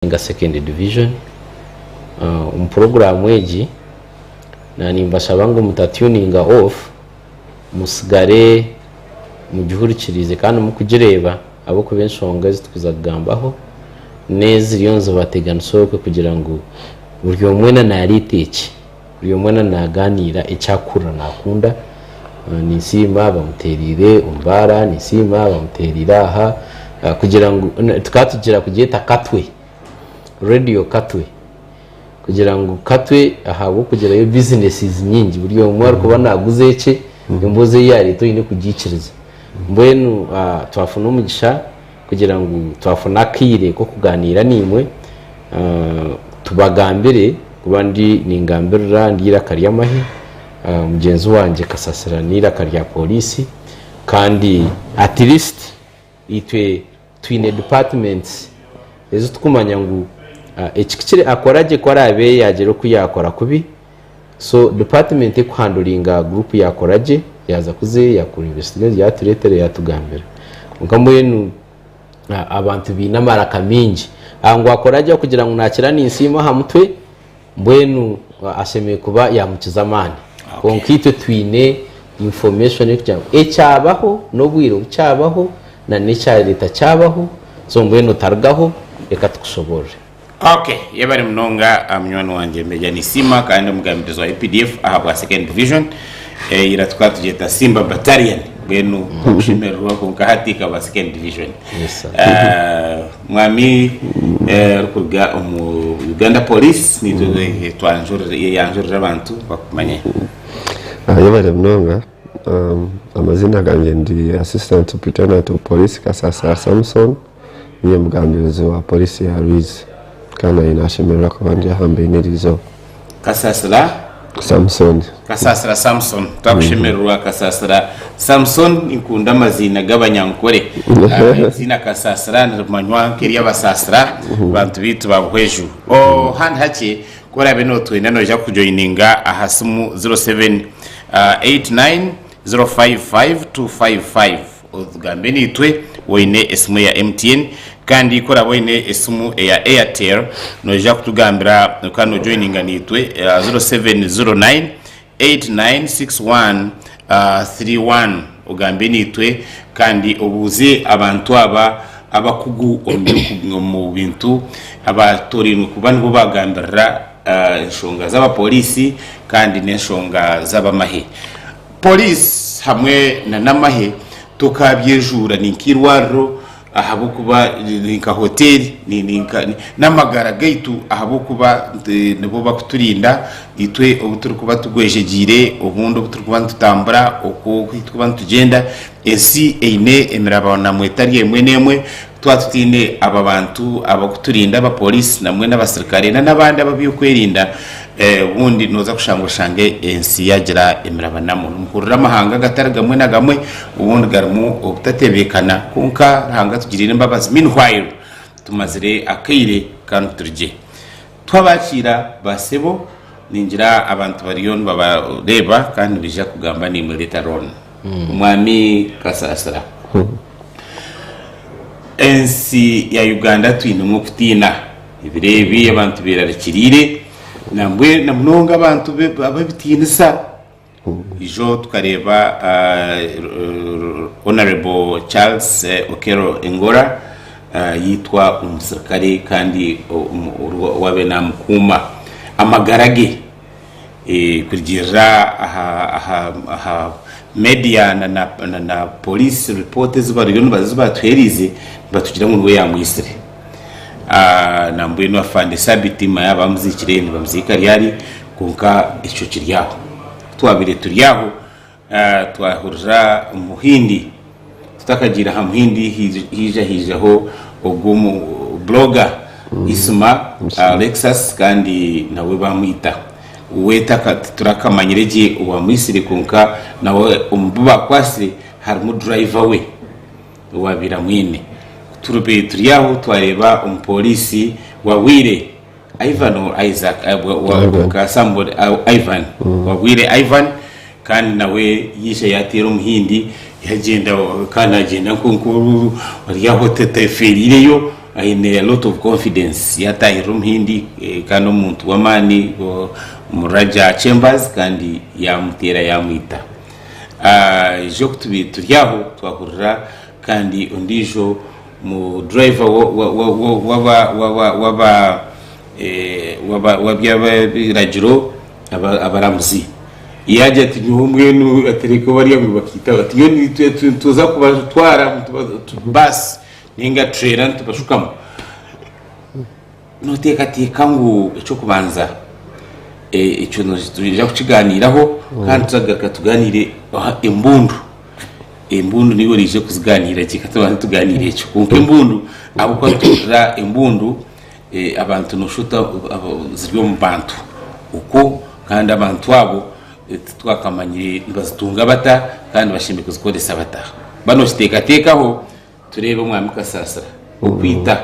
nga second division program weji na nimbashaba ngo mutatuninga off musigare mu gihurikirize kandi mu kugireba abo kubenshonga zitukuzagambaho neza iyonzo bategana soke kugira ngo buryo mwena nariteke buryo mwena naganira icyakura nakunda Ninsiima bamuterire umbara Ninsiima bamuterira aha kugira ngo tukatugira kugeta katwe radio katwe kugira ngo katwe ahabo kugira yo businesses nyingi buryo mwari kuba naguze cye imboze yari to ine kugikiriza mbwenu twafuna umugisha kugira ngo twafuna kire ko kuganira nimwe tubagambire kubandi ningambirira ndira kariya mahi mugenzi wanje Kasasira nira kariya polisi kandi at least itwe twine departments ezo tukumanya ngo ekikire akoraje kwarabe yagero kuyakora kubi so department ekuhandulinga group yakoraje yaza kuze yakora investigation yaturetere yatugambira ngambwenu abantu binamara kamingi ngo akoraje kugira ngo nakira Ninsiima hamutwe mbwenu asheme kuba yamukizamani konkite twine information ecyabaho no bwiro cyabaho na necha leta cyabaho so mbwenu targaho reka tukushobore. Okay, yabari mnonga amnywani wanje Maj Ninsiima kandi mugambirizo wa EPDF ahabwa second division iratwa tujeta Simba Battalion benu kushimerwa kunkahati ka second division. Yes, mwami rukuga Uganda Police ni twanjurira abantu bakumanye. Yabari mnonga amazina gange ndi Assistant Superintendent of Police Kasasira Samson niye mugambirizo wa polisi ya Ruiz kana inashimira ko bandi hambe nirizo Kasasira Samson takushimerwa Kasasira Samson inkunda mazina gabanyankore zina Kasasira n'amanywa kiriya basasira bantu bitu babweju hand hake kora beno twenda noja kujoininga ahasimu 0789055255 ugambe nitwe woine esimu ya MTN kandi ikora woine esimu ya Airtel noja kutugambira kano joininga nitwe 0709896131 ugambe nitwe kandi obuze abantu abakugu mu bintu abatori kubana bo bagambira inshonga z'aba polisi kandi n'inshonga z'abamahe police hamwe na namahe tukabyejura ninkirwaro ahabukuba ninka hotel namagara gaitu ahabukuba nibo bakuturinda itwe obuturi kuba tugwejegire obundo buturi kuba tutambura uko kuba tugenda esi eine emirabana mwetari emwe nemwe twatutine aba bantu abakuturinda aba police namwe n'abasirikare n'abandi Eby'okwerinda wundi noza kushangoshange ensi yagira emirabana mu muhurira mahanga gataragamwe nagamwe ubundi garmu obutatebekana kunka hanga tugirire imbabazi meanwhile tumazire akire kandi turje twabakira basebo ningira abantu bariyo babareba kandi bija kugamba ni muri taron umwami Kasasira ensi ya Uganda twine mukutina ibirebi abantu birarekirire nambwe namunonga abantu babitinisa ijo tukareba Honorable Charles Okero Engora yitwa umusirikare kandi wabe namukuma amagarage kugira aha media na police reporters bariyo bazubatwerize batugira ngo yamwisire nambwe no afande sabitima yabamuzikire ni bamzika ryari kunka ico kiryaho twabire turyaho twahurira umuhindi tutakagira hamuhindi hijaho ogumu blogger isma Alexis kandi nawe bamwita weta turakamanyirege uwamwisire kunka nawe umbuba kwasire harimo driver we wabira mwine turube turiyaho twareba umupolisi wawire Ivan or Isaac wa somebody Ivan wawire Ivan kandi nawe yishe yatera umuhindi yagenda kandi agenda kunkuru wariyaho tete ferireyo aine a lot of confidence yatahira umuhindi kandi umuntu w'amani muraja Chambers kandi yamutera yamwita jo turyaho twahurira kandi undijo mu driver wabyabiragiro abaramuzi yaje ati umwe atereko bari bakita ati yo tuza kubatwara bus ninga trailer tubashukamo noteka ngo ico kubanza ico tujya kukiganiraho kandi tuzagaruka tuganire imbundu niyo rije kuziganira kikatubana tuganire cyo kuko imbundu abo kwatura imbundu abantu noshuta ziryo mu bantu uko kandi abantu abo twakamanye bazitunga bata kandi bashimye kuzikodesa bata bano kitekatekaho turebe umwami Kasasira ukwita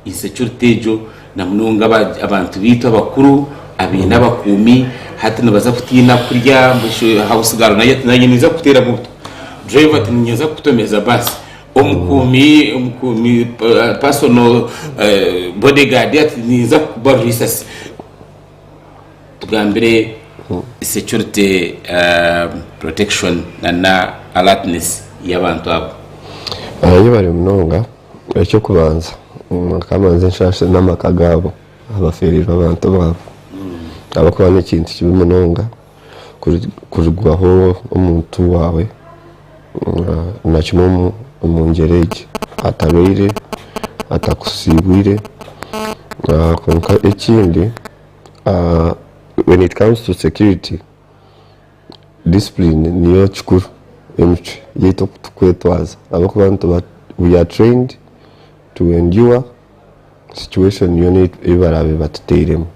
insecurity jo na mununga abantu bito abakuru abina bakumi hati nabaza kutina kurya hausigaro naye niza kutera mu driver tinyaza kutomeza basi umukumi personal bodyguard yati niza kubarisasi tugambire security protection na alertness y'abantu abo iyo bari munonga icyo kubanza kamanze nshashe n'amakagabo abaferira abantu babo abakora n'ikintu kibi munonga kurigwaho umuntu wawe nakimo umungereje atabere atakusibwire konka ikindi when it comes to security discipline niyo chukuru emche yito kwetwaza abakubantu we are trained to endure situation unit ibarabe batuteremo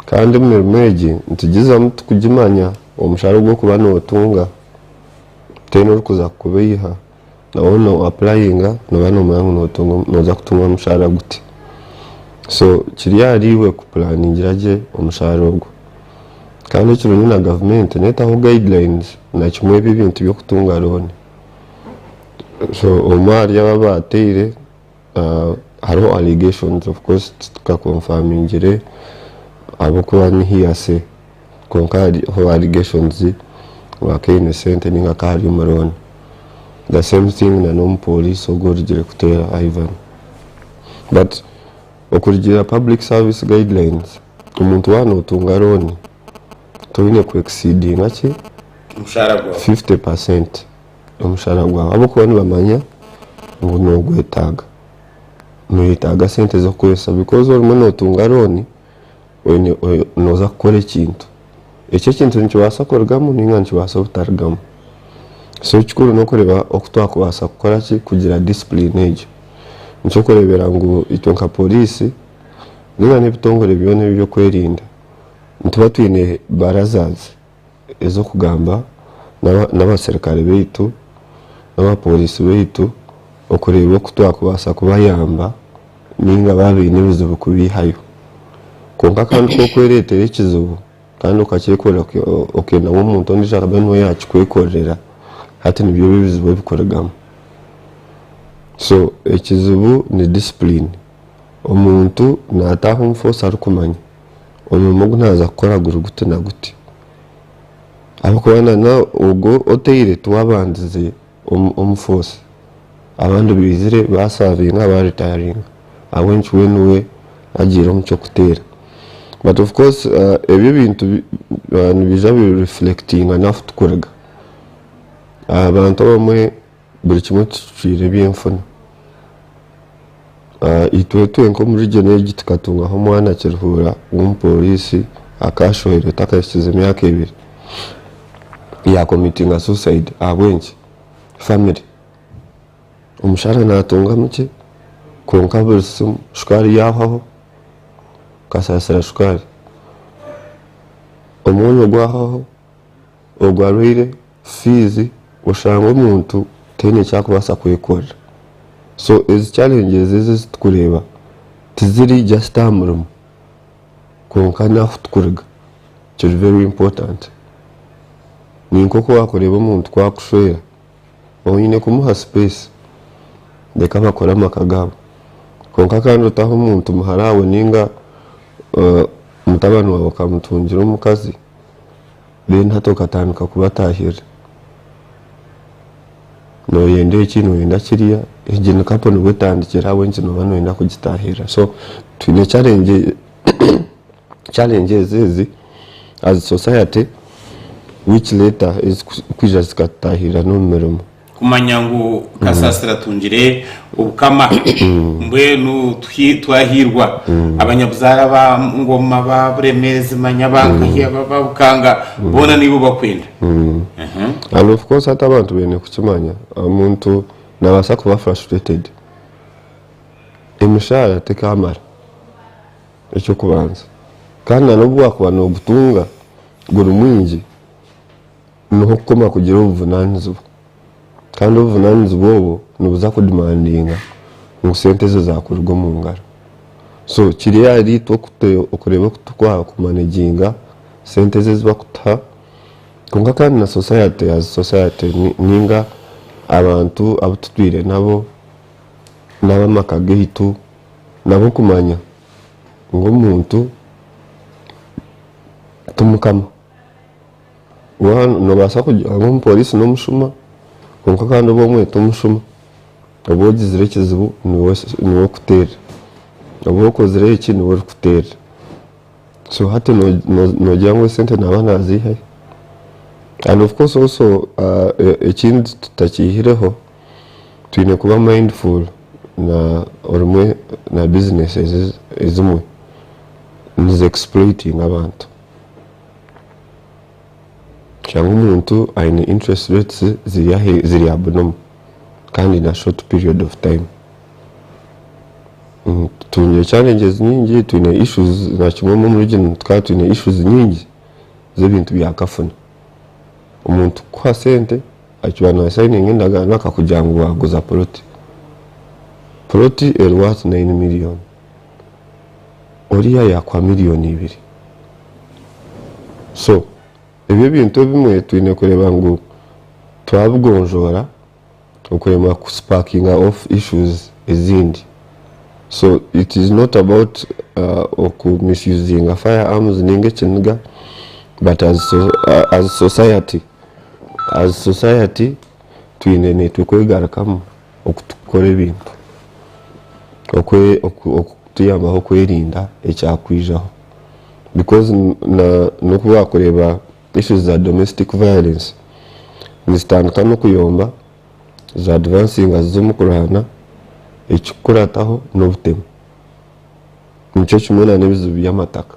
kandi mmereje ntugiza mutu kujimanya omusharo gwo kubana otunga teno kuza kubeyiha nawono applyinga nobano mangu notunga noza kutunga mushara guti so kiriyariwe ku planingiraje omusharo gwo kandi kino na government netaho guidelines na kimwe bibintu byo kutunga loan so omari yababateire haro allegations of course tuka confirming jire abokuba ni hiyase konkari ho allegations wake innocent ninga kari umarone the same thing na no police ogorigire kutera Ivan but okurigira public service guidelines umuntu wano utunga loan tubine ku exceeding ake umushara gwa 50% umushara gwa abokuba ni bamanya ngo no gwetaga mwitaga sente zo kwesa because uri muno utunga loan noza gukora ikintu icyo kintu nicyo korgamo ninga nicyo butargamo so cyukuru no kureba okutwakubasa gukora ki kugira discipline ejo nicyo kurebera ngo icyo nka police ninga n'ibitongore byone byo kwerinda ntuba twine barazazi ezo kugamba n'abaserikale beitu n'abapolisi beitu okureba okutwakubasa kubayamba ninga babi nibizibu kubihayo konka kandi ko kweretera ikizubu kandi ukakikora okena umuntu ndishaka beno yacu kwekorera hati nibyo bizibu bikoragamo so ikizubu ni discipline umuntu nataho umfosa arukumanya umuntu ntaza gukora gute na gute abakubana na ubwo oteire tuwabandize umfosa abandi bizire basavinga baritaringa awenchi wenuwe agira mu cyo kutera but of course ebyo bintu bija bi reflecting enough tukoraga abantu bamwe buri kimwe twire byemfuna itwe nko muri region y'igitikatunga ho mwana kiruhura umupolisi akashohera takashyize myaka 2 ya committing suicide abwenje family umushara natunga muke konka bursu shukari yaho Kasasira shukari umuntu gwaho ogwarire fizi ushanga umuntu tene cyakubasa kwekora so is challenges is kureba tiziri just amurum konka nafu tukuriga it's very important ninko ko wakoreba umuntu kwakushwera onyine kumuha space ndeka bakora makagabo konka kandi utaho umuntu muharawe ninga mutabano wawe kamutungira umukazi then hatokatandika kubatahira no yende ikintu wenda kiriya igene kapo no gutandikira wenje no bano wenda kugitahira. So twine challenges ezi as a society which later is kwija zikatahira no mmeromo kumanya ngo Kasasira tungire ubukama mbwenu twahirwa abanyabuzara ba ngoma ba Buremezi manyabanka babukanga bona nibo bakwenda. And of course hata abantu bene kukimanya umuntu nabasa kuba frustrated imishara tekamara icyo kubanza kandi nubwo wakuba no gutunga guru mwingi no koma kugira ubuvunanizo kandi ubuvunanizo bobo nubuza kudemandinga ngo sente zo zakurwa mu ngaro. So kiriya ari to ukureba kutukwa kumanaginga sente ze zibakuta kunga kandi na society as society ninga abantu abututwire nabo n'abamakageitu nabo kumanya ngo umuntu tumukama no basa kugira ngo polisi no mushuma konka kandi bomwe tumushuma obogizire kizibu niwo kutera obokozire iki niwo kutera. So hati no jango sente nabana azihe. And of course also ikindi tutakihireho twine kuba mindful na orumwe na businesses ezimwe is exploiting abantu cyangwa umuntu ayine interest rates ziri abonoma kandi na short period of time. Tunye challenges nyingi, twine issues na kimwe mu region twine issues nyingi z'ibintu byakafuna umuntu kwa sente akibana signing ndagana akakugira ngo waguza ploti is worth 9 million oriya yakwa miliyoni 2. So ebyo bintu bimwe twine kureba ngo twabgonjora ukurema kusparkinga off issues ezindi. So it is not about misusing firearms ninge chinga, but as society twine netwekwegarakamwe okutukora ebintu okutuyambaho kwerinda ekyakwijaho because no kuba kureba issues za domestic violence nistandika no kuyomba za advancing azumukurana ekikurataho n'obutemu nicyo kimwe n'ebizibu by'amataka.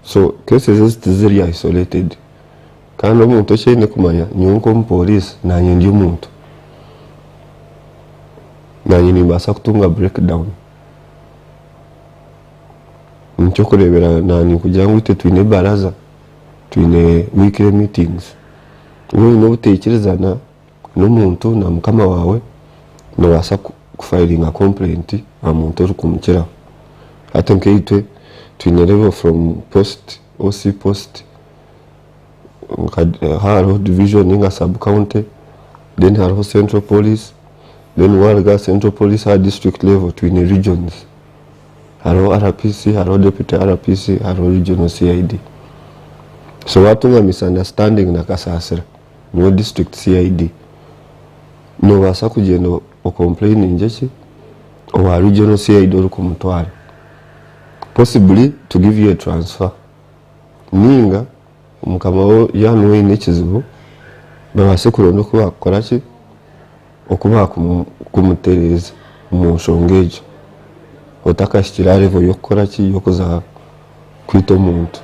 So cases ziri isolated kandi omuntu cyene kumanya nyunko mu police nanye ndi omuntu nanye nimbasa kutunga breakdown nicyo kurebera nani kugira ngo twine baraza twine weekly meetings wowe no butekerezana n'omuntu na mukama wawe no basa kufiling a complaint amuntu rukumukira atenke itwe twine level from post OC post haro division inga sub county, then haro central police, then warga central police har district level twine regions haro RPC, haro deputy RPC, haro regional CID. So watunga misunderstanding na Kasasira no district CID no basa kugenda o complain injechi o regional CID rukumutwara possibly to give you a transfer ninga umukama yanuwe nekizibu babase kurondo ko bakora ki okuba kumutereza mu nshongejo otakashikira level yokora ki yokuza kwita omuntu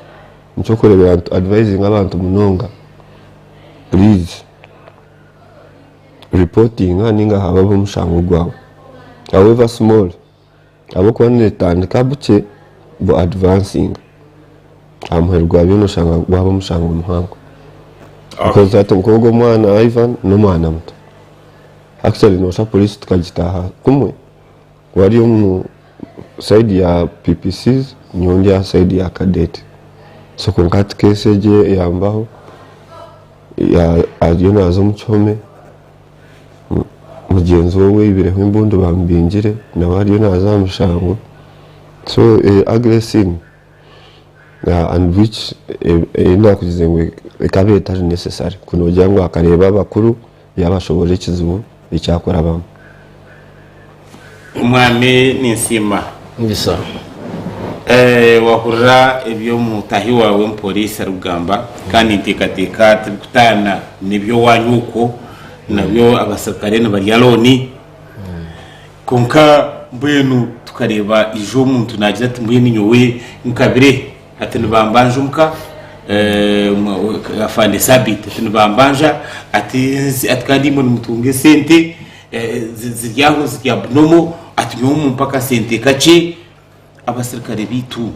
nicyo kurebera advising abantu munonga please reporting ninga hababo mushango gwawe however small abo kwane tandika buke bo advancing amherwa bino shanga wabo mushango muhango because ati nkogo mwana Ivan no mwana muto actually no sha police tukagitaha kumwe wari mu side ya PPCs nyondi ya side ya cadet. So konkati kese je yambaho ya ajina azo muchome mugenzi wowe ibireho imbundu bambingire nawe ariyo nazamushango so aggressing and which inakugize ngo ikabe etari necessary kunogira ngo akareba abakuru yabashoboje ikizubu icyakora bamwe Umwami Ninsiima bisa wahurira ibyo mutahi wawe polisi arugamba kandi ntekateka tukutana nibyo wanyuko nabyo abasirikare n'abaryaloni konka mbwenu tukareba ijo umuntu nagira ati mbwenu nyowe nkabire ati nibambanje umka afande sabit ati nibambanja ati kandi mu mutunge sente ziryaho ziryabnomo ati nyowe mpaka sente kace abasirikare bitu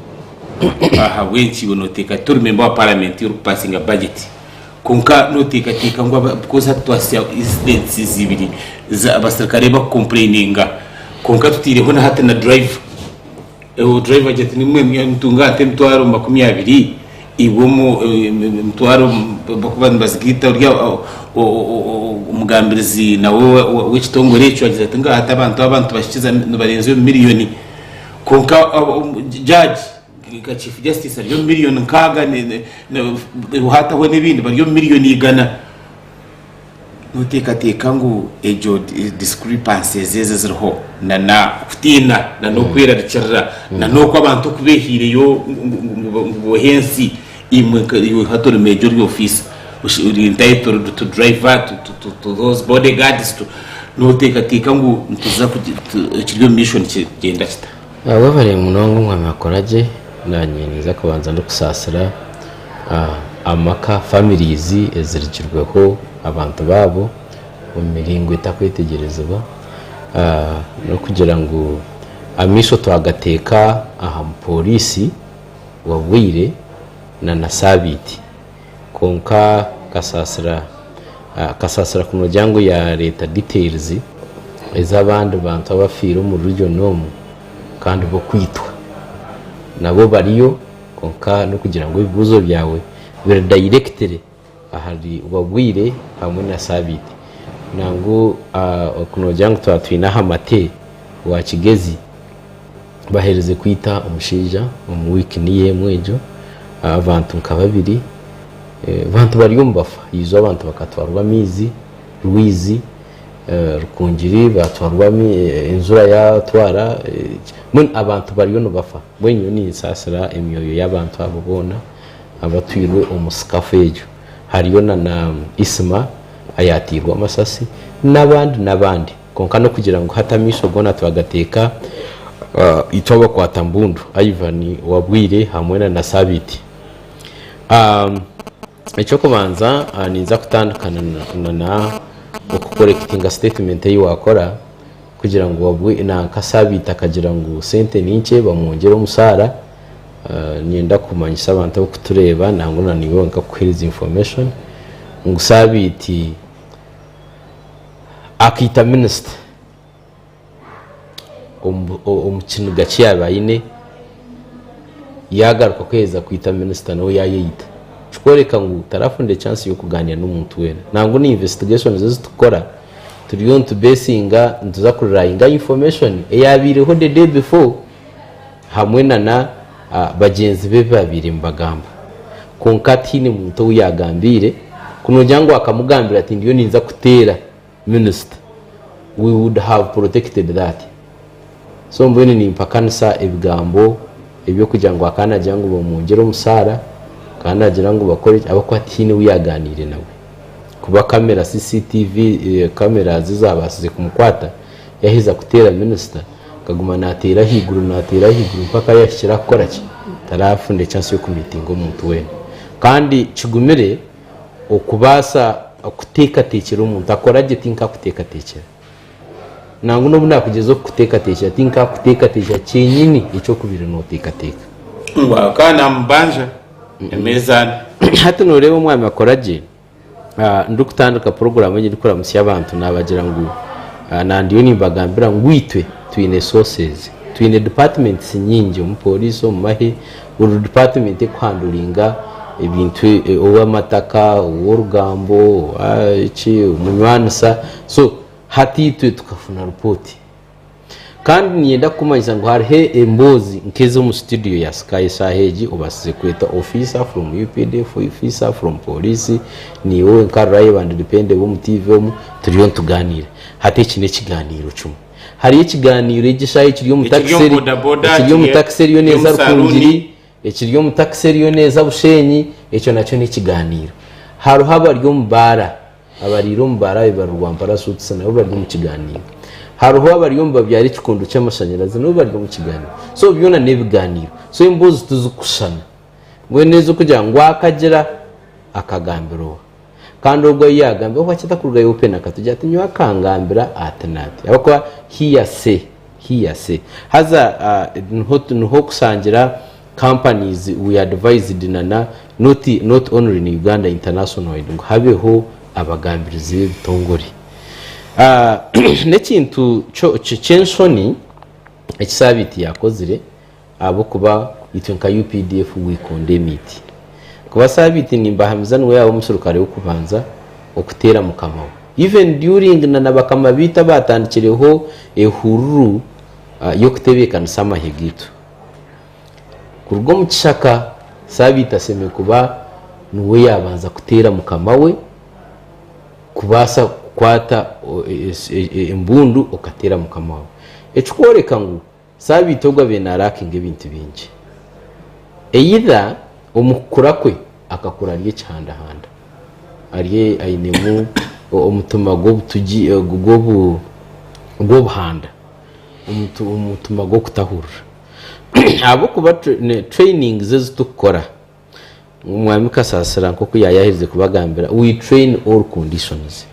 aha wenchi bonoteka tour member wa parliament uri passing a budget konka noteka tika ngo because atwasya incidents zibiri za abasirikare ba complaininga konka tutireho na hata na drive driver jet ni mwe mtunga ate mtwaro 20 ibomo mtwaro bakuba bazigita urya umugambirizi nawe w'ikitongore cyo agize ati nga hata abantu bashikiza barenze miliyoni konka judge ka chief justice ariyo miliyoni nkaga hata we n'ibindi bariyo miliyoni igana nuteka ngo ejo discrepancies zezezerho na kutina na no kwera richarra na no ko abantu kubehire yo bohensi imwe hatore major office uri entitled to driver to those bodyguards to nuteka ngo ntuza kiriyo mission kigenda kita abavare munongo mwamakoraje nanyeniza kubanza no kusasira amaka families ezirikirweho abantu babo mu miringo itakwitegerezwa no kugira ngo amisho twagateka aha polisi wabwire na nasabiti konka kasasira kuno jango ya leta details ezabandi bantu abafiro mu rujyo nomu kandi bo kwitwa nabo bariyo konka no kugira ngo ibibuzo byawe bire directly ahari ubabwire hamwe na sabiti nango kuno jango twatwina hamate wa Kigezi bahereze kwita umushija mu week niye mwejo abantu nkababiri abantu bariyo mbafa yizo abantu bakatwarwa mizi Ruizi rukungiri batwarwa inzura ya twara mun abantu bariyo no bafa bwenyo ni sasira emyoyo y'abantu abobona abatwirwe umuskafejo hariyo na isma ayatirwa amasasi nabandi konka no kugira ngo hatamisho gona twagateka itoba kwa tambundu Ivan wabwire hamwe na sabiti icyo kubanza niza kutandukana na okukorekitinga statement yi wakora kugira ngo wabwe na kasabita kagira ngo sente ninke bamwongera umusara nyenda kumanyisa abantu kutureba nango naniwe nkakuhereza information ngusabiti akita minister umukino gaci yabayine yagaruka kweza kwita minister nawe yayita chukoreka ngo tarafunde chance yo kuganira n'umuntu wera nango ni investigation zitukora turiyo tubesinga ntuza kurayinga information eyabireho the day before hamwe na bagenzi be babiri mbagamba konkatini muntu uyagambire kuno jango akamugambira ati ndiyo ninza kutera minister we would have protected that so mbone ni mpakanisa ebigambo ebyo kugira ngo akana jango bomungero musara kandi agira ngo bakore abakwatine uyaganire nawe kuba kamera CCTV kamera zizabasize kumukwata yahiza kutera minister kaguma natera higuru mpaka yashira akora ki tarafunde chance yo kumitingo umuntu we kandi kigumire okubasa akuteka tekera umuntu akora je tinka kuteka tekera nangu no buna kugeza kuteka tekera tinka kuteka tekera cyenyini ico kubira no teka wa kana mbanja emezana hata noreba umwami akoraje ndukutandika program y'iri kora musi y'abantu nabagira ngo nandiyo nimbagambira ngwitwe twine sources twine departments nyingi mu police mu mahe uru department kwanduringa ibintu owa mataka urugambo iki umunywanisa so hatitwe tukafuna report kandi niyenda kumanyisa ngo harihe embozi nkeze mu studio ya Sky Saheji ubasize kweta officer from UPDF officer from police ni wowe nkaraye bandi depende bo mu TV mu turiyo tuganira hati kine kiganiro cumi hari ikiganiro igishaye kiriyo mu taxeri kiriyo mu taxeri yo neza rukungiri ekiriyo mu taxeri yo neza bushenyi ecyo nacyo ni kiganiro haro haba ryo mbara abariro mbara ibarwa mpara sutse nabo bari mu kiganiro haruho abariyomba byari kikondo cy'amashanyarazi no bari mu kiganiro so byona nebiganiro so imbuzi tuzukushana ngo neza kugira ngo akagera akagambiro kandi ubwo yagambe ko akitakurwa open akatujya atinywa kangambira atanati abakwa here say haza nho kusangira companies we advised nana not only in Uganda international ngo habeho abagambirizi bitongore nekintu chenshoni ekisabiti yakozire abo kuba itwenka UPDF we condemn it kuba sabiti nimbahamiza nwe yabo musurukare ukubanza okutera mukamawo even during nabakama bita batandikireho ehururu yo kutebekana samahegito kurwo mukishaka sabita seme kuba nuwe yabanza kutera mukamawe kubasa kwata imbundu okatera mukamawe ekikworeka ngo sabitogwa benarakinga ebintu bingi either omukura kwe akakura rye cyandahanda ariye ainemu omutuma gobutugi gobuhanda omutuma go kutahura abo kuba training zezo tukora umwami Kasasira nko kuyayahirize kubagambira we train all conditions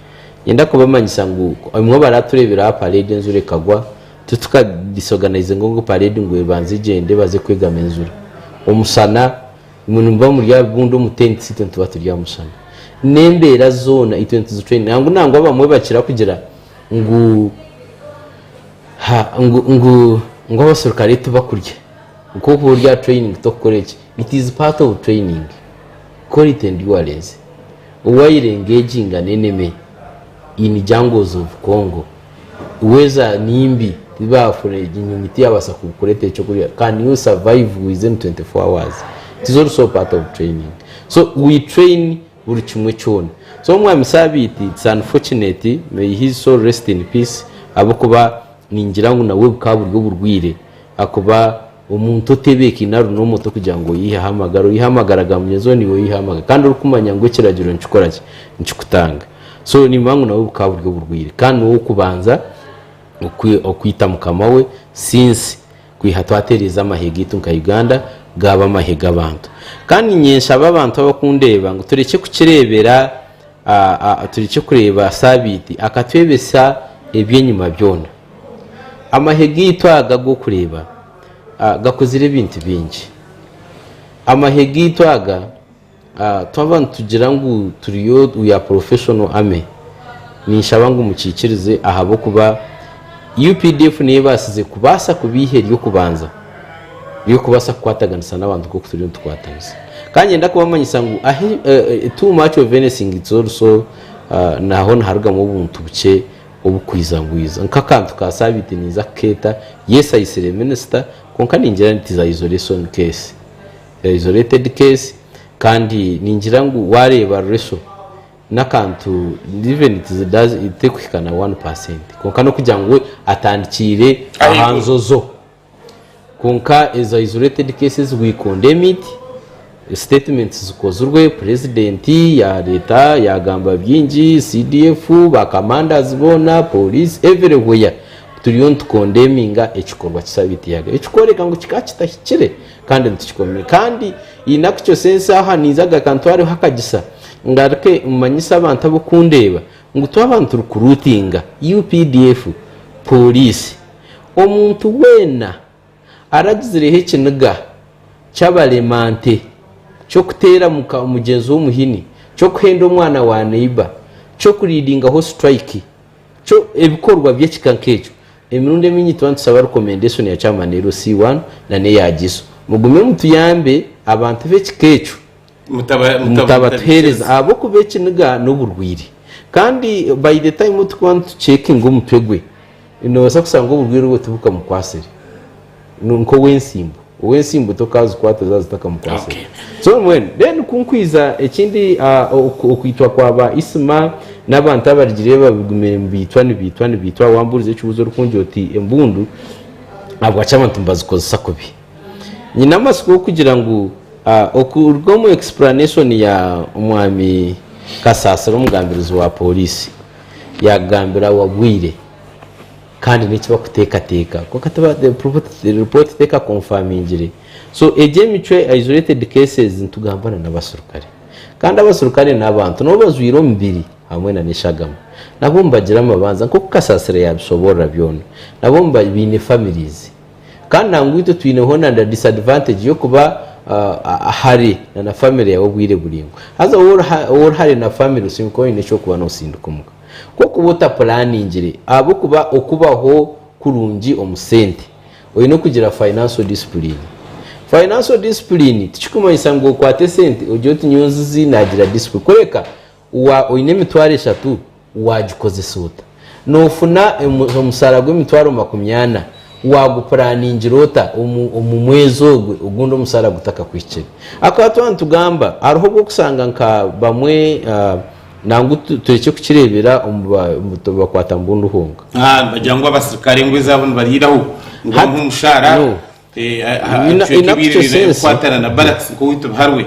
yenda kubamanyisa ngo amwe baraturebera parade nzure kagwa tutuka disorganize ngo parade ngo banze gende baze kwega menzura omusana umuntu mba muri ya bundo mu tent sit ntuba turya musana nembera zona itwentu train nango abamwe bakira kugira ngo ngo abasurukare tubakurya uko burya training to college it is part of training call it endurance while engaging an enemy in jungles of Congo weza nimbi tibafune inyumiti yabasa kukurete cyo kuri can you survive within 24 hours it is also part of training so we train buri kimwe cyone so mwami sabiti it's unfortunate may his soul rest in peace abukuba ningira ngo nawe bukaburyo burwire akuba umuntu tebeka inaru no moto kugira ngo yihamagaraga munyezo niwe yihamagara kandi urukumanya ngo kiragiro ncikora ncikutanga so ni mangu nawe bukaburyo burwire kandi wo kubanza okwita mukamawe since kwihatwatereza amahegito nka Uganda gaba amahega abantu kandi nyensha abantu abakundeba ngo tureke kukirebera tureke kureba sabiti akatwebesa ebyenyuma byona amahegito agago kureba gakozire ibintu bingi amahegito aga twabantu tugira ngo turiyo uya professional ame nishabangu mukikirize ahabo kuba UPDF nebasize kubasa kubiheri yo kubanza yo kubasa kwataganisa n'abantu ko turiyo twataganisa kanye ndakubamanyisa ngo too much of anything it's also naho ntaruga mu buntu buke obukwizangwiza nkakantu kasabite niza keta yes ayisere minister konka ningira ntiza isolation case isolated case kandi ningira ngo wareba reso nakantu even it does itekukana 1% konka no kugira ngo atandikire ahanzozo konka is isolated cases we condemn it statements zikozurwe president ya leta yagamba byingi CDF bakamanders bona police everywhere turiyo condemninga ekikorwa kisabiti yaga ekikoreka ngo kikakitahikire kandi ntikikomeye kandi inakicyo sense aha nizaga kantware hakagisa ngareke umanyisa abantu abukundeba ngo twabantu rukurutinga UPDF police omuntu wena aragizirehe kiniga cyabalemante cyo kutera mugenzi w'umuhini cyo kuhenda umwana wa neighbor cyo kuridinga ho strike cyo ebikorwa byekikankejo emirundi minyito nsaba recommendation ya chamanero C1 na ne yagiso mugume mutuyambe abantu bekikejo mutabatereza abo kubekiniga n'uburwiri kandi by the time tukwantu checking umutwe inoza kusanga ubugwiro bwo tubuka mu kwaseri nko wensimbo tokazi kwata zitaka mu kwaseri so when then kunkwiza ekindi okwitwa kwaba isma n'abantu abarigire babigume bitwa wamburize cyubuzo rukunje oti embundu abwa cy'abantu mbazikoza kubi nyina masuko kugira ngo okurwo mu explanation ya umwami Kasasira umugambirizi wa polisi yagambira wagwire kandi nikiba kutekateka ko kataba the report teka confirmingire so ejemichwe isolated cases ntugambana n'abasurukare kandi abasurukare n'abantu no bazwiro mbiri hamwe na nishagama nabo mbagira amabanza nko Kasasira yabishobora byona nabo mbine families kandi nangwito twineho na disadvantage yo kuba hari na family yawe bwire buringo haza or hari na family usimko inecho kuba no sindukumuka ko kubota planning abo kuba okubaho kurungi omusente oyi no kugira financial discipline tikikuma isango kwate sente ojoti nyonzi zinagira discipline koreka oyine mitware 3 wagikoze sota nofuna omusara gwe mitwaro 80 waguplaningira omumwezo gwe ugundo musara gutaka kwicira akatwantu tugamba ariho bwo kusanga nka bamwe nangu tureke kukirebera bakwata mbundu honga bajyangwa abasirikare ngo izabone bariraho ngo nk'umushara kwatana na barracks ko wito harwe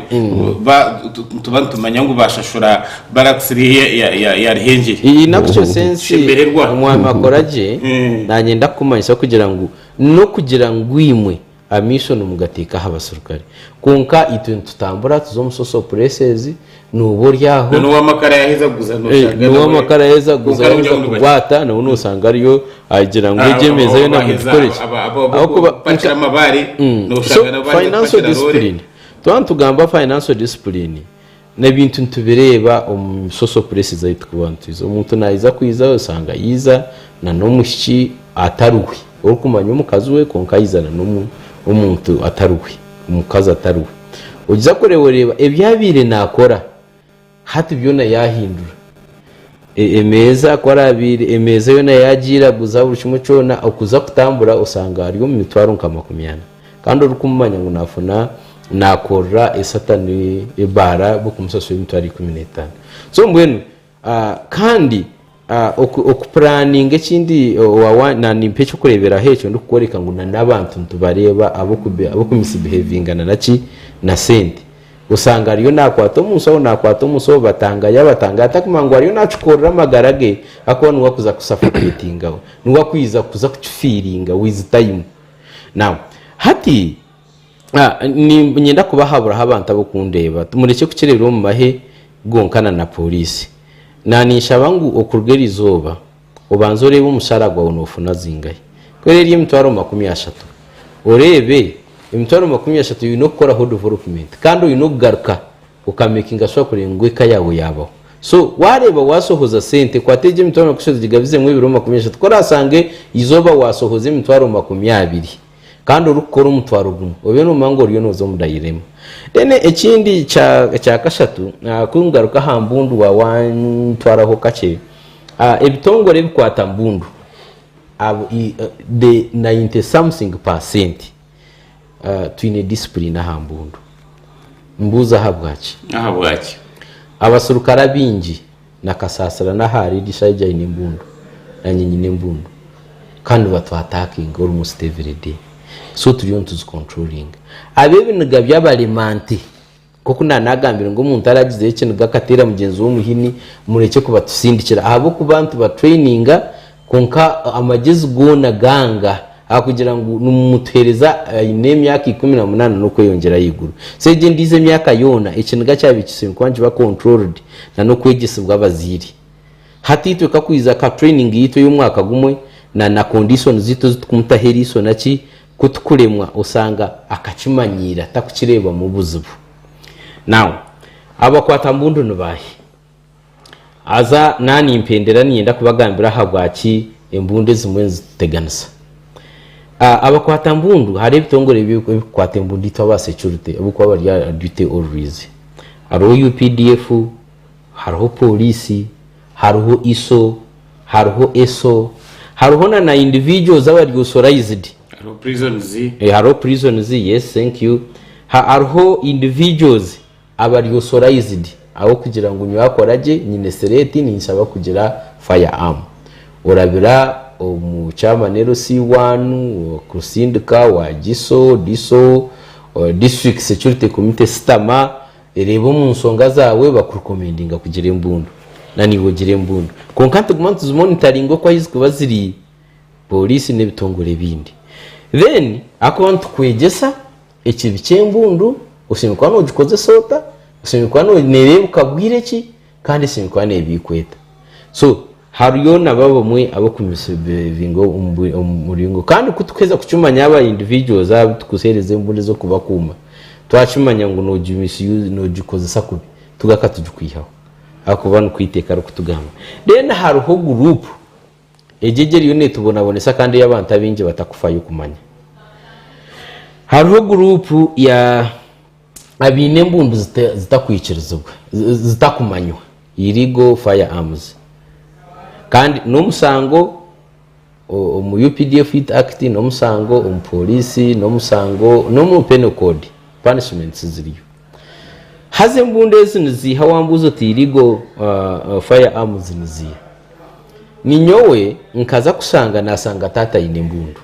tubantumanya ngo bashashura barracks ya rihenge iyi nakucho sense umwami akoraje nanye ndakumanyisa kugira ngo imwe mission mugateka habasirikare konka itu tutambura tuzomusoso presses nubo ryaho no wamakara yahezaguza guza kubata no usanga ariyo agira ngo ijemeza yo na mukoresha aho pachira amabari no ushanga financial discipline tugamba financial discipline n'ibintu ntubireba umusoso presses ayi tukubantiza umuntu nayiza kwiza usanga yiza na no mushiki ataruwe okumanya umukazi we konka yizana no umuntu ataruwe umukazi ataruwe ugiza kureba ebyabire nakora hati byona yahindura emeza kwarabire emeza yona yagira guza burushimo cona okuza kutambura usanga ariyo mu mitwaro nka 20 kandi urukumanya ngo nafuna nakora esatani ebara bukumusaso y'mitwaro 15 so mbwenu kandi okuplanning ekindi na nimpecho kurebera hecho ndukoreka ngo n'abantu tubareba abo kumisbehavingana nachi na sente usanga ariyo nakwata umuso batanga atakumangwa ariyo nacukorera magarage akona wakuza kusuffocatinga nuwa kwiza kuza kufiringa with time now hati ni nyenda kubahabura abantu abo kundeba tumureke kukirebera mu mahe gonkana na polisi nanisha bangu okurgera izoba ubanza urebe umushara gwawe nofuna zingaye kwereri imitwaro 30 urebe imitwaro 30 yinokora ho development kandi uyinogaruka ukamakinga swa kurengwe kayawe yabaho so wareba wasohoza sente kwateje imitwaro 30 gigabize mu 2030 korasange izoba wasohoze imitwaro 20 kandi urukora umutwaro gumwe obe no mango riyo nozo mudayirema dene ekindi cha kashatu kungaruka hambundu wa wantwaraho kache ebitongore bikwata mbundu the 90 something % twine discipline hambundu mbuza habwachi abasurukara bingi na Kasasira na hari dishaija ine mbundu na nyinyine mbundu kandi batwataking almost every day so turiyo controlling abebinaga by'abalimanti koko nanagambira ngo umuntu aragize ikintu gakatera mugenzi w'umuhini mureke kuba tusindikira abo kubantu ba traininga konka amagezi gona ganga akugira ngo numutereza ine myaka 18 no kweyongera yiguru seje ndize myaka yona ikintu gacyabikise kwanje ba controlled na no kwegisibwa abaziri hatitwe kakwiza ka training yito y'umwaka gumwe na conditions zito zitumutaheriso naci kutukuremwa usanga akacimanyira takukireba mu buzubu now abakwata mbundu nubahi aza nani impendera niyenda kubagambira habwaki embunde zimwe ziteganisa abakwata mbundu hari ibitongore bikwata mbundu twa security abukwa bari duty always haro UPDF haro police hariho iso hariho eso hariho na individuals abari authorized hariho prisons yes thank you hariho individuals abari authorized aho kugira ngo nyakoraje nyine sereti ninsaba kugira firearm urabira mu chamanero C1 kusindika wa giso diso district security committee stama rebo mu nsonga zawe bakurekomendinga kugira imbundu nani wogire imbundu konkante gumantu monitoring ko hizi kuba ziri police n'ibitongore bindi then akontu kwegesa ekibi cyembundu usimikwa no gikoze sota usimikwa no nerebe ukabwire ki kandi simikwa nebikweta so hariyo nababo mwe abo kumisevingo umuringo kandi kutukeza kucumanya aba individuals abo tukusereze imbundu zo kubakuma twacumanya ngo no misuse no gikoze sakubi tugaka tujukwihaho akubana kwiteka ro kutugamba then hariho group ejegeri yone tubonabonesa kandi y'abantu abinje batakufayo kumanya hariho group ya abine mbundu zitakwikirizwa zitakumanywa irigo firearms kandi no musango mu UPDF Act no musango police no musango no mu penal code punishments ziriyo haze mbunde ziniziha wambuzo tirigo firearms ziniziha ninyowe nkaza kusanga nasanga tata ine mbundu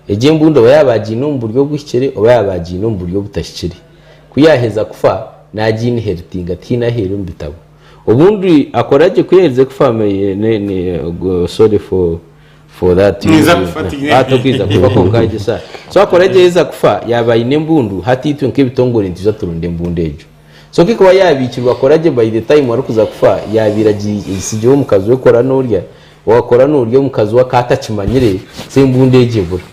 eje mbundu bayabaji no mburyo bwikire obayabaji no mburyo butashikire kuyaheza kufa najini heriting atina hero mbitabo ubundi akoraje kuyereze kufame ne sorry for that atokiza kuba kongaje sa so akoraje yeza kufa yabaye mbundu hatitwe nk'ibitongore ntiza turunde mbundejo so kiko yabikirwa akoraje by the time wari kuza kufa yabiraji isijo mu kazi ukora n'urya wakora n'uryo mu kazi wakata kimanyire sembundeje bura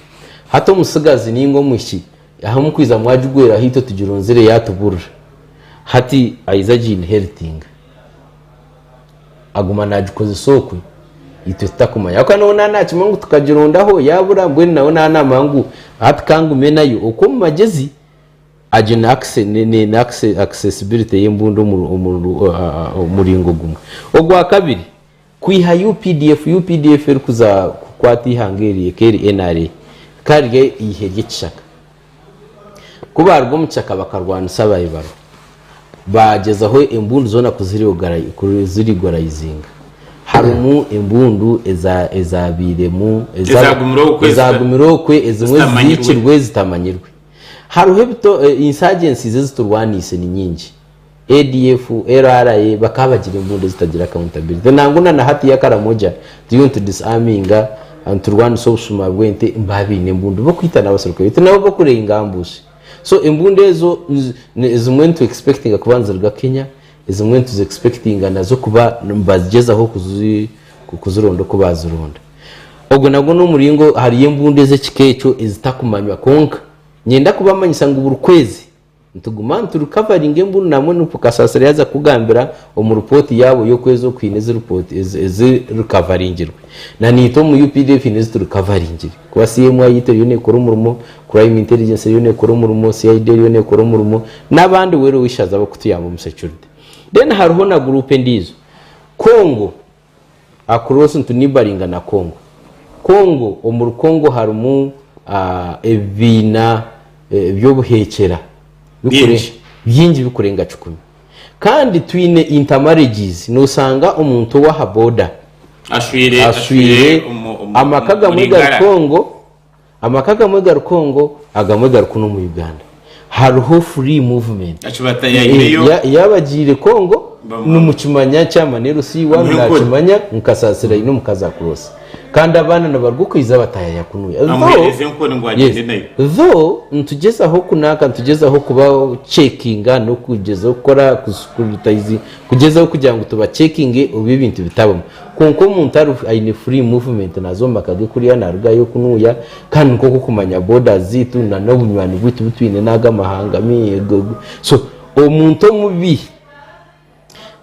hato musigazi ningo mushi aho mukwiza mwajugwera hito tugironzire yatubura hati aizaji inheriting aguma najikoze sokwe ito takumanya akanona nakimangu tukagirondaho yabura mbweni nawo namangu hati kangu menayo uko magezi agena accessibility y'imbundu umuringo gumwe ogwa kabiri kwiha UPDF kuza kwati hangeriye keri NRA karige ihege kishaka kubarwo mucaka bakarwana sabayibaro bagezaho imbundu zona kuzirigarayizinga harumu imbundu ezabiremu ezagumirokwe ezimwe zikirwe zitamanyirwe haruhe bito insurgencies ziturwanise ni nyingi ADF RRA bakabagira imbundu zitagira accountability nanguna na hati yakaramoja to disarminga anturwana sobusuma bwente mbabine imbundu bo kwitana abaseruko bite nabo bakure ingambushi so imbundu ezo zimwe to expecting kubanzirwa Kenya izimwe to expecting nazo kuba bazigezaho kuzirondo kubazironda ubwo nago no muringo hari imbundu ze kikecho izitakumanywa konka nyenda kubamanyisa ngo uburukwezi ntuguma recovery imbundu namwe no Kasasira yaza kugambira mu report yabo yo kwezo kwineze report ezi recovery ngirwe na nito mu UPDF nezi recovery ngirwe kwa CMA yito yone kora umurimo crime intelligence yone kora umurimo CID yone kora umurimo nabandi wero wishaza abo kutuyamba mu security then hariho na group ndizo Congo across into neighboring na Congo omuru Congo harumu ebina byobuhekera byingi bikurenga 10 kandi twine intermarriages no sanga umuntu wa haboda ashwire amakaga mwega Congo agamwega kuno mu Uganda hariho free movement yabagire Congo n'umukimanya cy'amanero C1 nakimanya nkasasira ino mukaza cross kandi abana nabargukwiza bataya yakunuye though ntugezaho kunaka ntugezaho kuba checkinga no kugezaho gukora kusuritize kugezaho kugira ngo tuba checking ubi bintu bitabamo konko umuntu ari ayine free movement nazomba kage kuri yanaruga yo kunuya kandi nko kumanya borders zitu na n'obunywani bwitu bitwine naga mahanga so omuntu mubi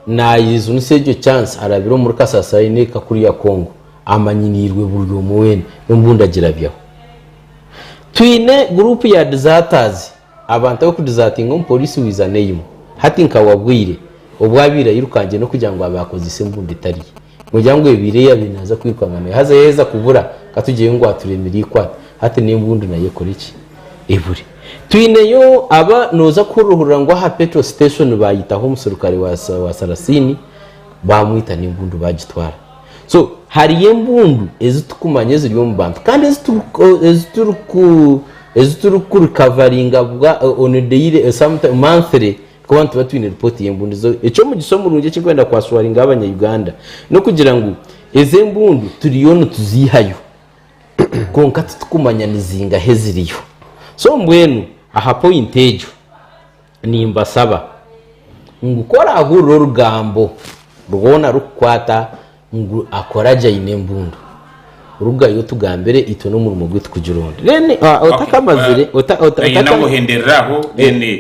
na yizu nisejo chance arabiro muri Kasasira ine kakuri ya Congo amanyinirwe buryo muwene n'umbundagira byaho twine group ya deserters abantu bo kudesertinga mu police wizaneyimo hati nkawabwire obwabira yirukanje no kugira ngo abakoze isembunda itari mugira ngo ebireya binaza kwirukangana haza heza kubura katugiye ngo aturemira ikwata hati n'imbundu naye kora iki eburi tuineyo aba noza kuruhura ngo ha petrol station bayitaho umusirikare wa Sarasini bamwita n'imbundu bagitwara so hari yembundu ezitukumanye ziri mu bantu kandi ezituruku recoveringa bwa on a daily sometimes monthly kubantu batwine report yembundu zo eco mu gisomo runge cy'Rwanda kwaswaringa abanya Uganda no kugira ngo ezembundu turiyono tuzihayo konka tukumanya nizinga heziriyo so mbwenu aha point ejo nimba saba ngukora ahuro rugambo rwona rukwata ngu akoraja inembundu urugayo tugambere ito no mu gwitu kujironde rene utakamazire utakamuhenderaho rene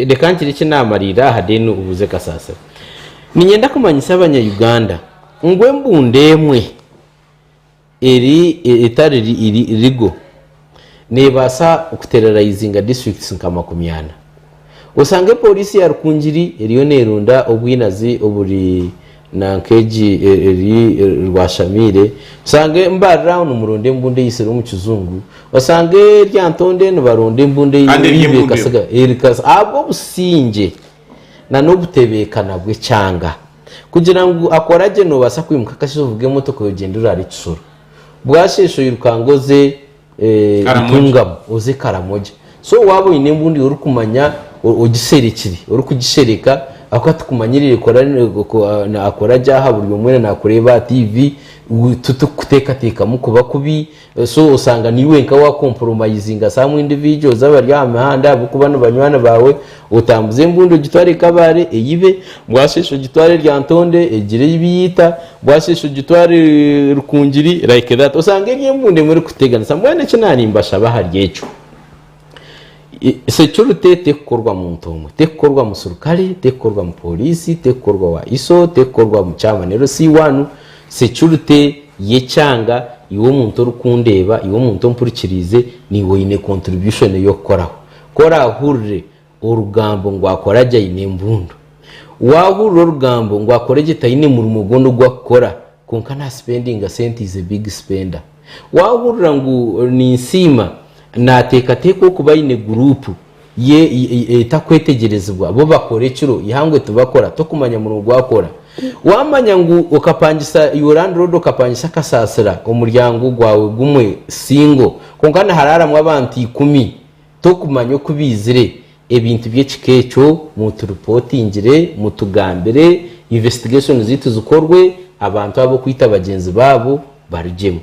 de kanjire kinamarira hadenu ubuze kasasa ninyenda kumanyisa abanya Uganda ngwe mbundemwe eri etari rigo nebasa ukuterrorizinga districts nkama kumyana usange polisi ya Rukungiri eriyo nerunda obwinazi oburi na nkeji eri rwashamire usange mbarra umuronde mbunde yisero mu kizungu usange ryantonde n'abaronde mbunde yibe kasaga erikas abo businge na no butebekana bwe cyanga kugira ngo akoraje no basa kwimuka kashivuge moto ko yogendura ari kisoro bwashesho yirukangoze itungamo uze karamoje so wabo inembundi uri kumanya ugiserekiri uri kugishereka akatukumanyirire korana akoraja ha buri umwe na kureba TV tutukuteka mukuba kubi so usanga niwe nka wa compromising some individuals abari amahanda bukubano banywana bawe utambuze mbundu gitware kabare eyibe bwashesho gitware ryantonde egire yibiyita bwashesho gitware Rukungiri like that usanga yembunde muri kutegana samwana kinani mbasha bahari yeco security tekorwa mu ntomo tekorwa mu surukali tekorwa mu polisi tekorwa wa iso tekorwa mu cyamanero C1 security yecanga iwo muntu rukundeba iwo muntu mpurikirize niwo ine contribution yo koraho kora hurre urugambo ngo akoraje inembundu wahurro rugambo ngo akoreje tayine mu mugondo gwakora konka na spending a cent is a big spender wahurra ngo Ninsiima na tekateko kuba ine group ye takwetegerezwa bo bakore ciro ihangwe tubakora to kumanya mu rwakora wamanya ngo ukapangisa Yorand Road ukapangisa Kasasira umuryango gwawe gumwe singo konkana harara mu abantu 10 to kumanya kubizire ebintu by'ekikecho mu turupotingire mu tugambere investigation zitu zukorwe abantu abo kwita bagenzi babo barujemo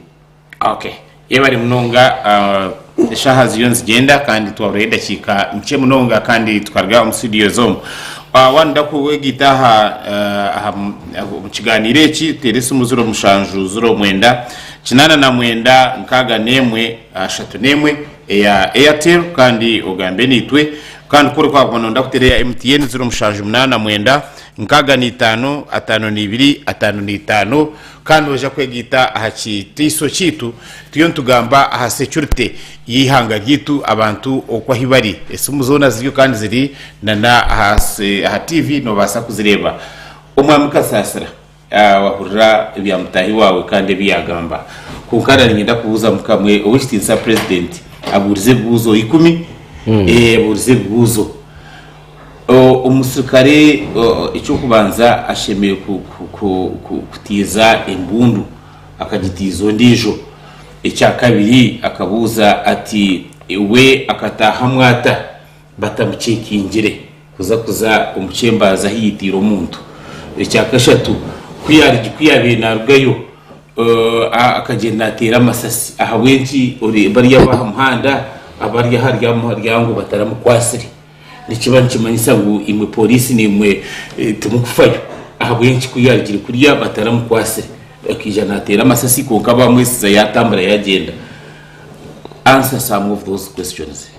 okay yebari munonga shahazi yonzi genda kandi twabureda kika mce munonga kandi twarga mu studio zom wanda kuwegitaha mu kiganire ki terese umuzuro mushanju zuro mwenda kinana na mwenda nkaga nemwe ashatu nemwe ya Airtel kandi ogambe nitwe kandi kuri kwa kono ndakutere ya MTN zuro mushanju munana mwenda nkaga ni 5 5 ni 2 5 ni 5 kandi oja kwegita ahachi tiso chitu tuyo ntugamba aha security yihanga gitu abantu okwa hibari esumuzona ziryo kandi ziri nana aha TV no basa kuzireba umwami Kasasira wahurra bya mutahi wawe kandi biyagamba kunkara ngenda kubuza mukamwe uwistinsa president aburize buzo 10 aburize buzo umusirikare icyo kubanza ashemeye kutiza imbundu akagitizo ndijo icya kabiri akabuza ati we akataha mwata batamucekingire kuza umucembaza hiyitiro muntu icya kashatu kwiyabena rugayo akagenda atera amasasi aha wenci bari yabamuhanda abari haryango bataramukwasire nikibantu kimanyisa ngo imwe polisi nimwe tumukufayo aha wenci kuyargira kuriya bataramukwasire akijana atera amasasi konka bamwesiza yatambara yagenda answer some of those questions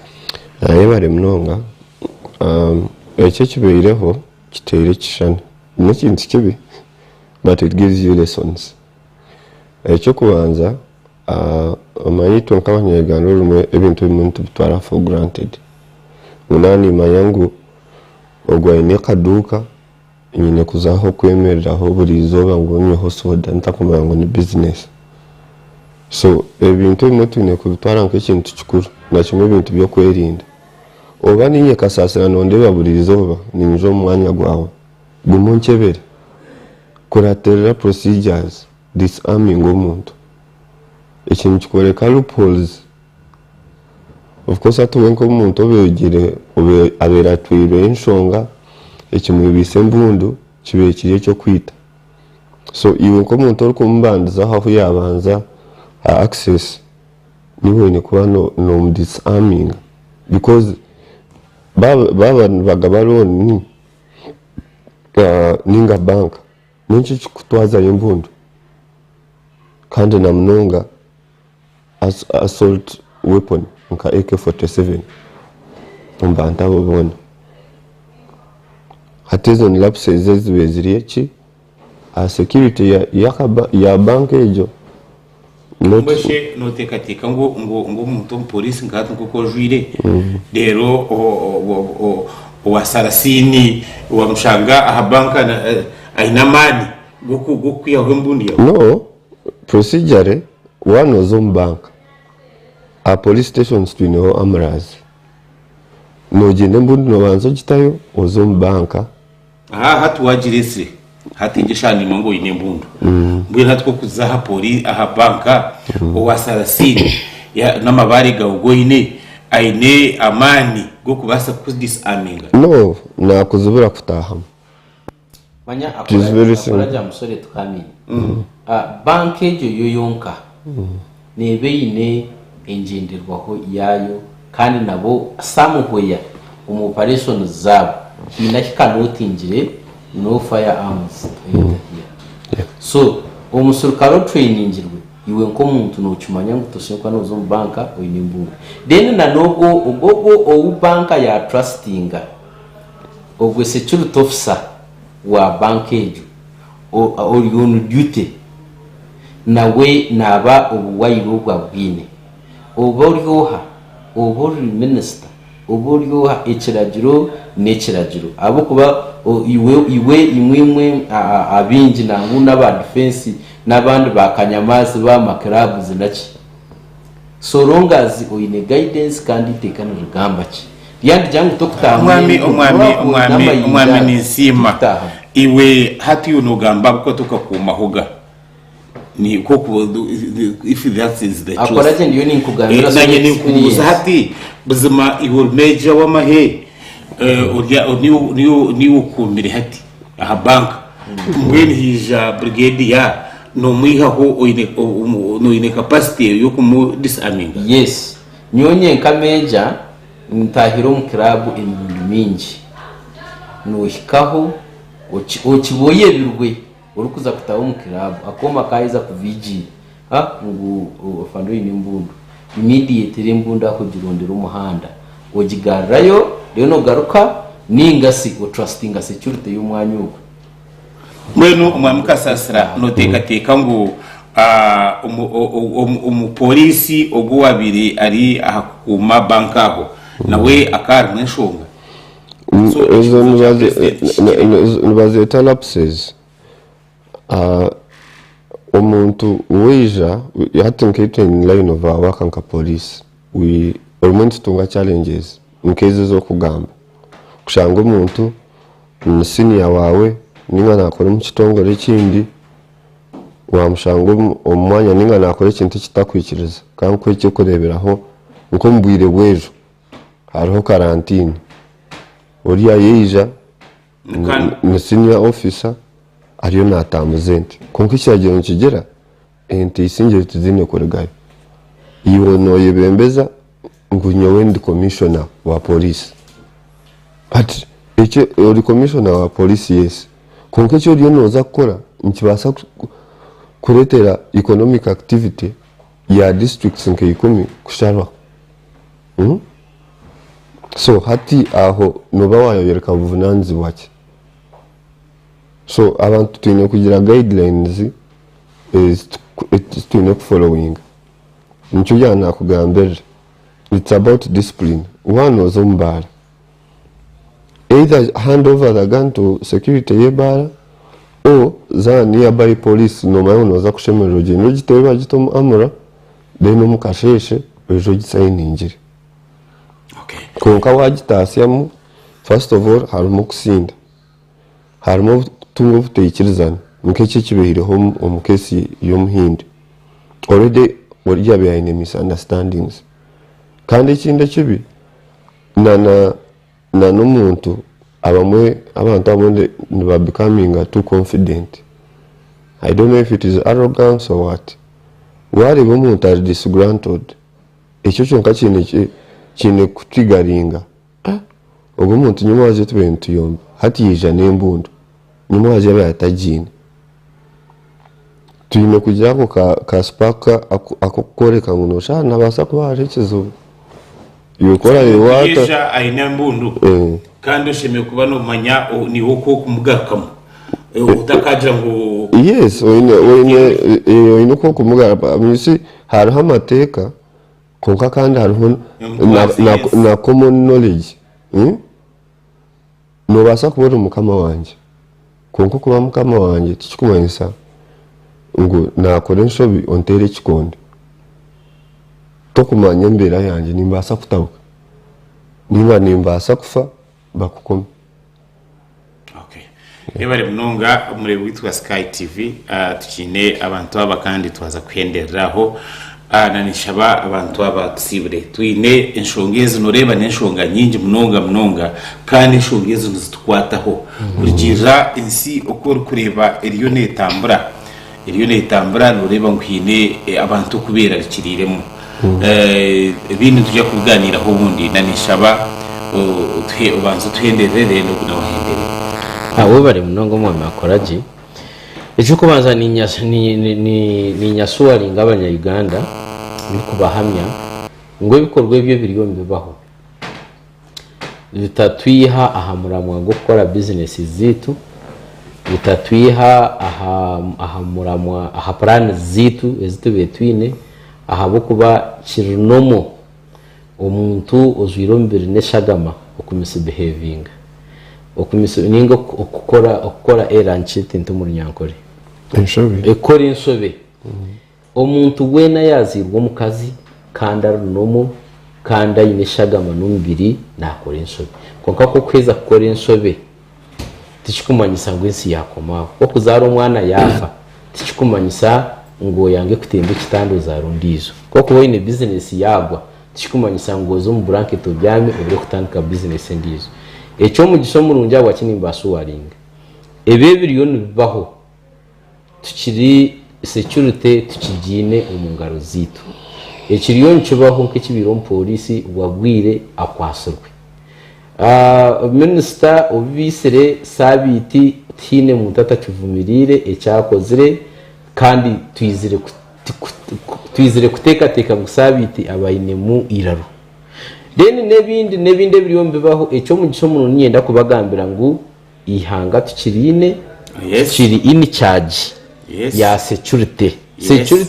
bari mnonga icyo kibereho kitere kishana n'ikindi kibi but it gives you lessons icyo kubanza amayito nk'abanyarwanda rumwe ibintu bimuntu bitwara for granted munani mayangu ogwo aine akaduuka nyine kuzaho kwemereraho buri izooba ngu nyweho soda ntakumanya ngu ni business. So ebintu ebimwe twine kubitwara nk'ekintu kikuru na kimwe ebintu by'okwerinda. Oba ninye Kasasira nondeba buri izooba ninja omu mwanya gwawe guma onkyebere kuraterera procedures disarming omuntu ekintu kikoreka loopholes. Of course atuwe nk'omuntu abeera atwirwe enshonga ekimwibisa embundu kibe kiri ekyokwita. So iwe nk'omuntu orikumubandizaho aho yabanza access niwe oine kuba nomudisarming because bagaba loan ninga bank nikyo kikutwazayo embundu kandi na munonga assault weapon nka AK-47 omubantu abo boona. Hati ezo ni lapses ezibe ziri eki security ya bank egyo mbese notekateka ngo omuntu omupolisi nkati nk'uko ojwire rero owasarasini wamushanga aha banka aine amaani gokwihaho embundu yawe. No procedure one oza omu banka a police stations twineho amarazi nogenda embundu nobanza ogitayo oza omu banka hati wagiresire hati igishani ngo ine embundu mbwira hatwo kuzaha aha banka owasarasini n'amabare gawe goine aine amaani gokubasa kudisarminga. No nakuzibura kutahamu manya akora musore tukamenya banki egyo yo yonka nebe ine engenderwaho yayo kandi nabo samuhoya operation zabo hinakikanotingire no firearms so omusurukaro trainingirwe iwe nk'omuntu nokimanya ngu toshekwa nozo mu banka oine embundu then na nogo ou banka ya trustinga ogwe security officer wa banka egyo ori on duty nawe naba obuwairo bwa bwine oba oryoha oba ori minister oba oryoha ekiragiro n'ekiragiro abo kuba iwe imwe abingi nangu n'aba defense n'abandi bakanyamazi ba makrabs naki so long as oine guidance kandi tekana rugamba ki yandi jangu tokutahamwe omwami Ninsiima iwe hati unogamba ko tukakumahoga ni koko if that is the truth akoraje ndiyo ninkuganira so nanye ninkubuza hati buzima iwe major w'amahe ni ukumire hati aha bank mbweni hija brigade ya no mwihaho oine capacity yo kumudisarminga. Yes nyonye nka major ntahiro mu club embundu mingi nohikaho okiboye birwe urukuza kutaho mu club akoma kaiza ku VG ngo ofando ine embundu immediate embunda ko girondera umuhanda ogigarrayo rero garuka ningasi o trustinga security y'umwanya uko mwenu omwami Kasasira notekateka ngo umupolisi ogwo wabiri ari ahakuma banka aho nawe akari mweshonga ezo nibazeta lapses omuntu weija hati nk'etu in line of our work nka police orimo nitutunga challenges nk'ezo z'okugamba kushanga omuntu senior wawe ninga nakora mu kitongore kindi wamushanga omwanya ninga nakora ekintu kitakwikiriza kandi kwekyo kureberaho nko mbwire bwejo hariho karantine oriya yeija ni senior officer ariyo natambuza ente konko ikiragiro nikigera ente isingire tuzine kuregayo iwe noyebembeza ngo nyowe ndi commissioner wa police but icyo uri commissioner wa police yes konko icyo riyo noza gukora nkibasa kuretera economic activity ya districts nke 10 kusharwa so hati aho noba wayobereka buvunanzi wake so abantu twine kugira guidelines twine following nicyo jana kugambira it's about discipline one ozo mbara either hand over the gun to security yebara or za nearby police no mayo noza kushemera rugendo giteba gitomo amura then umukasheshe ejo gitsayiningira. Okay. Konka wagitasiyamu first of all harimo kusinda, harimo tungo butekirizana mukeke kibehireho omukesi y'omuhinde already wajya behind misunderstandings kandi ikindi kibi na n'umuntu abamwe abantu abonde ba becoming too confident. I don't know if it is arrogance or what. Wari umuntu ari disgruntled icyo cyonka kine kutrigaringa ubwo umuntu nyuma waje tubentu yombi hati yija n'embundu nyuma waje bayatagine tuyine kujya ka sparka akokoreka muno sha nabasa kuba arekezo yokora yewata yija aina mbundu kandi ushimye kuba no manya ni uko kumugakamo utakaje ngo yes oine uko kumugara mwisi hariho amateka konka kandi hariho na common knowledge no basa kubona umukama wanje konko kuba mukama wanje tikikumanyisa ngo nakore nshobi ontere kikonde tokumanya mbera yanje nimbasa kutabuka niba nimbasa kufa bakukoma. Okay. Ebare mnonga umurebe witwa Sky TV tukine abantu aba kandi twaza kwenderaho nanishaba abantu aba tusibure twine enshongezi noreba n'enshonga nyingi mnonga kandi enshongezi nzitukwataho kugira insi okora kureba eriyo netambura noreba ngwine abantu kubera kiriremo ibintu tujya kuganiraho bundi nanishaba ubanza tuhenderere no kunahendere abo bari munongo mu makoraji ejo kubanza ni nyasuwari ngabanya Uganda ni kubahamya ngo ibikorwa byo biriyo bibaho bitatwiha ahamuramwa gukora business zitu bitatwiha ahamuramwa plan zitu betwine ahabo kuba kirinomo umuntu uzwirombere neshagama okumisa behaving okumisa ningo okukora eranchite ntumurunyankore inshobe ekora insobe omuntu wena yazirwa mukazi kanda runomo kanda ineshagama numbiri nakora insobe konka ko kweza kukora insobe tikikumanyisa ngo insi yakomaho okuzara umwana yafa tikikumanyisa ngo yange kutemba kitanduza rundizo koko woine business yagwa tikikumanyisa ngo zo mu blanket obyame ubure kutandika business ndizo echo mu gisomo runja wa kinimba suwaringa ebe biriyo nibaho tukiri security tukigine umungaro zitu ekiriyo nkibaho nk'ikibiro polisi wabwire akwasurwe minister obisere sabiti tine mutata kivumirire ecyakozire kandi twizire kutekateka gusabiti abayine mu iraro then nebindi biriyo mbibaho ecyo mu gisomo nyenda kubagambira ngo ihanga tukirine kiri in charge ya security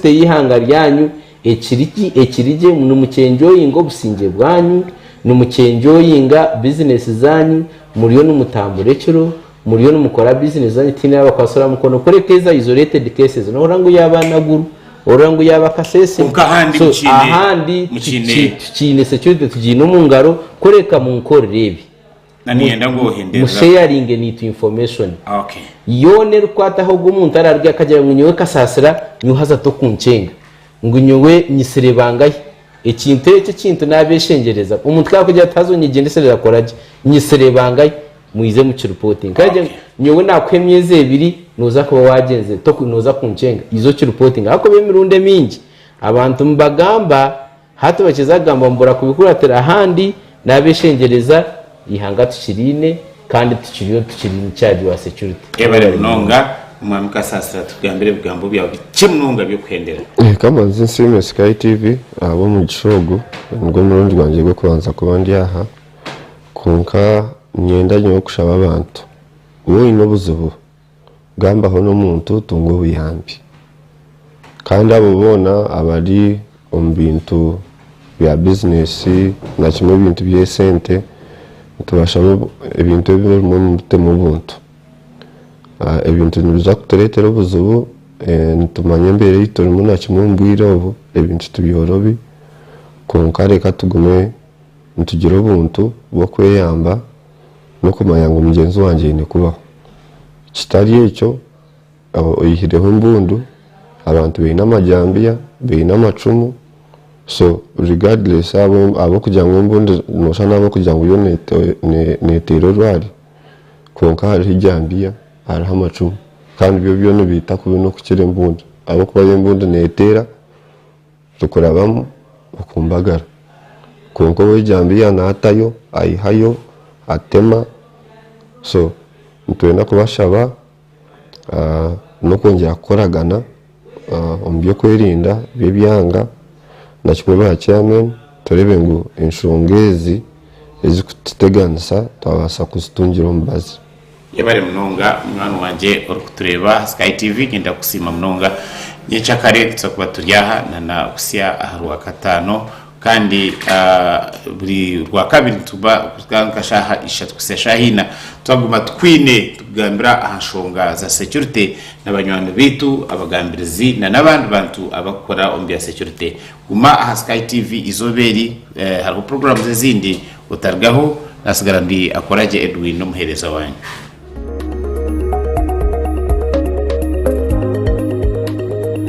yihanga ryanyu ekirije mu mucenjoyingo businge bwanyu numucenjoyinga business zanyu muriyo numutamburekero muriyo numukora business zanyu tina abakwasora mukono korekeza isolated cases no rangu yabanaguru orangu yabakasese so ahandi tukine security tugine umungaro koreka mu nkorerebi naniyenda ngo hendera sharing need information okay yone rukwataho gumuntu ararya akajya ngo nyowe Kasasira nyuhaza to kuncenga ngo nyowe nyisirebangaye ekintu ecyo kintu nabeshengereza umuntu kakujya tazonyigendeserera koraje nyisirebangaye muize mu reporting kaje nyowe nakwemyeze 2 noza kuba wagenze to kunoza kuncenga izo reporting ako bemirunde mingi abantu mbagamba hato bakizagamba mbura kubikuratira handi nabeshengereza ihanga tukirine kandi tukiriyo tukirine charge wa security ebare mnonga umwami Kasasira tugambire bugambo byawe kimnunga byo kwendera kama Ninsiima Sky TV abo mu gishogo ngo murundi rwanje gwo kubanza kubandi aha konka nyenda nyo kushaba abantu wowe inobuzubu gamba hono muntu tungo buyambi kandi abo bona abari ombintu bya business na kimwe bintu bye sente tubashamo ebintu ebimutemu buntu ebintu nibiza kuturetera obuzibu nitumanya embere yiturimo nakimwe mbwire obu ebintu tubyorobi konka reka tugume nitugira obuntu bwokweyamba nokumanya ngo mugenzi wanje yine kubaho kitari ekyo oyihireho embundu abantu beine amajambiya beine amacumu so regardless abo kugira ngo embundu noshana abo kugira ngo yo netero rwari konka hariho ijambiya hariho amacumu kandi byo byone bita kubi no kukira embundu abo kuba embundu netera tukurabamo okumbagara konka we ijambiya natayo ayihayo atema so ntwenda kubashaba no kongera kukoragana omu by'okwerinda by'ebyanga na kimwe ba chairman turebe ngo enshonga ezi ezikuteganisa twabasa kuzitungira omubazi yabare munonga mwana wanje uri kutureba Sky TV ngenda kusima munonga nyecakare tsakuba turyaha na kusya aharwa katano kandi buri rwa kabiri tuba kuganka shaha ishatu kuseshahina twaguma twine tugambira ahashonga za security n'abanywano bitu abagambirizi n'abandi bantu abakora ombya security guma aha Sky TV izoberi hari programs zindi utargaho nasigara ndi akoraje Edwin no muhereza wanyu.